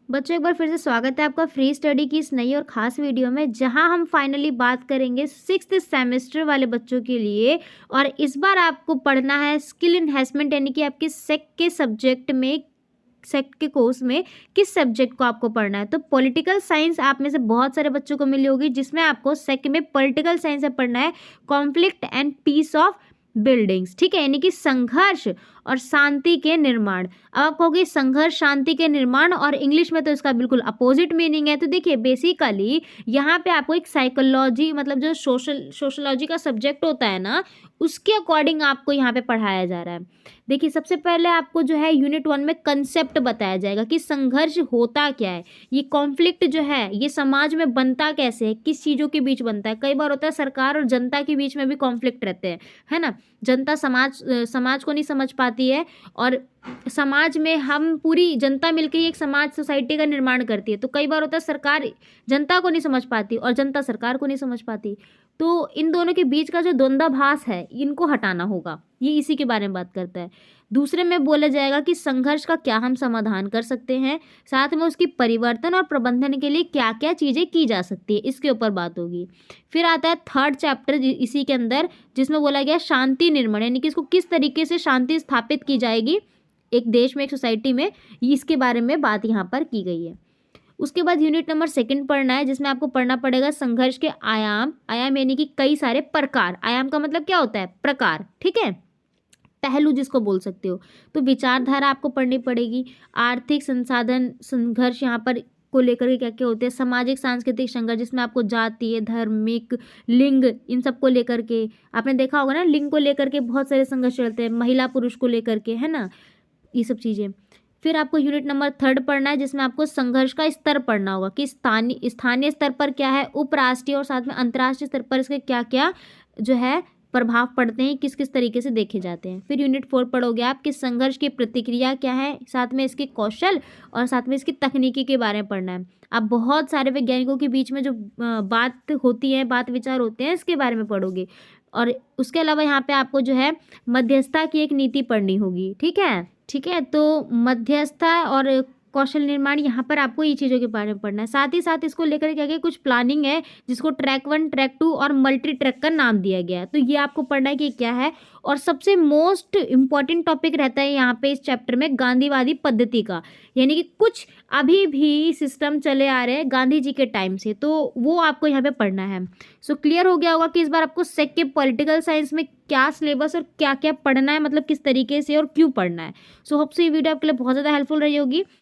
बच्चों एक बार फिर से स्वागत है आपका फ्री स्टडी की इस नई और ख़ास वीडियो में, जहां हम फाइनली बात करेंगे सिक्स्थ सेमेस्टर वाले बच्चों के लिए। और इस बार आपको पढ़ना है स्किल इन्हेंसमेंट, यानी कि आपके सेक के सब्जेक्ट में, सेक के कोर्स में किस सब्जेक्ट को आपको पढ़ना है। तो पॉलिटिकल साइंस आप में से बहुत सारे बच्चों को मिली होगी, जिसमें आपको सेक में पॉलिटिकल साइंस से पढ़ना है conflict and peace of buildings. ठीक है, यानी कि संघर्ष और शांति के निर्माण। अब आप कहोगे संघर्ष शांति के निर्माण, और इंग्लिश में तो इसका बिल्कुल अपोजिट मीनिंग है। तो देखिए, बेसिकली यहाँ पे आपको एक साइकोलॉजी, मतलब जो सोशोलॉजी का सब्जेक्ट होता है ना, उसके अकॉर्डिंग आपको यहाँ पे पढ़ाया जा रहा है। देखिए, सबसे पहले आपको जो है यूनिट 1 में कंसेप्ट बताया जाएगा कि संघर्ष होता क्या है, ये कॉन्फ्लिक्ट जो है ये समाज में बनता कैसे है, किस चीज़ों के बीच बनता है। कई बार होता है सरकार और जनता के बीच में भी कॉन्फ्लिक्ट रहते हैं, है ना। जनता समाज को नहीं समझ पाती है, और समाज में हम पूरी जनता मिलकर ही एक समाज सोसाइटी का निर्माण करती है। तो कई बार होता है सरकार जनता को नहीं समझ पाती और जनता सरकार को नहीं समझ पाती। तो इन दोनों के बीच का जो द्वंद्वाभास है, इनको हटाना होगा, ये इसी के बारे में बात करता है। दूसरे में बोला जाएगा कि संघर्ष का क्या हम समाधान कर सकते हैं, साथ में उसकी परिवर्तन और प्रबंधन के लिए क्या क्या चीज़ें की जा सकती है, इसके ऊपर बात होगी। फिर आता है थर्ड चैप्टर इसी के अंदर, जिसमें बोला गया शांति निर्माण, यानी कि इसको किस तरीके से शांति स्थापित की जाएगी एक देश में, एक सोसाइटी में, इसके बारे में बात यहाँ पर की गई है। उसके बाद यूनिट नंबर 2 पढ़ना है, जिसमें आपको पढ़ना पड़ेगा संघर्ष के आयाम। आयाम यानी कि कई सारे प्रकार। आयाम का मतलब क्या होता है? प्रकार। ठीक है, पहलू जिसको बोल सकते हो। तो विचारधारा आपको पढ़नी पड़ेगी, आर्थिक संसाधन संघर्ष यहाँ पर को लेकर के क्या क्या होते हैं, सामाजिक सांस्कृतिक संघर्ष, जिसमें आपको जातीय, धार्मिक, लिंग, इन सब को लेकर के, आपने देखा होगा ना, लिंग को लेकर के बहुत सारे संघर्ष चलते हैं, महिला पुरुष को लेकर के, है ना, ये सब चीज़ें। फिर आपको यूनिट नंबर 3 पढ़ना है, जिसमें आपको संघर्ष का स्तर पढ़ना होगा कि स्थानीय स्तर पर क्या है, उपराष्ट्रीय और साथ में अंतर्राष्ट्रीय स्तर पर इसके क्या क्या जो है प्रभाव पड़ते हैं, किस किस तरीके से देखे जाते हैं। फिर यूनिट 4 पढ़ोगे आप कि संघर्ष की प्रतिक्रिया क्या है, साथ में इसके कौशल और साथ में इसकी तकनीकी के बारे में पढ़ना है। आप बहुत सारे वैज्ञानिकों के बीच में जो बात होती है, बात विचार होते हैं, इसके बारे में पढ़ोगे। और उसके अलावा यहाँ पे आपको जो है मध्यस्थता की एक नीति पढ़नी होगी। ठीक है, ठीक है। तो मध्यस्थता और कौशल निर्माण, यहाँ पर आपको ये चीज़ों के बारे में पढ़ना है। साथ ही साथ इसको लेकर क्या क्या कुछ प्लानिंग है, जिसको ट्रैक 1, ट्रैक 2 और मल्टी ट्रैक का नाम दिया गया है। तो ये आपको पढ़ना है कि क्या है। और सबसे मोस्ट इम्पॉर्टेंट टॉपिक रहता है यहाँ पे इस चैप्टर में गांधीवादी पद्धति का, यानी कि कुछ अभी भी सिस्टम चले आ रहे हैं गांधी जी के टाइम से, तो वो आपको यहाँ पे पढ़ना है। सो क्लियर हो गया होगा कि इस बार आपको सेक के पॉलिटिकल साइंस में क्या सिलेबस और क्या क्या पढ़ना है, मतलब किस तरीके से और क्यों पढ़ना है। सो होप सो ये वीडियो आपके लिए बहुत ज़्यादा हेल्पफुल रही होगी।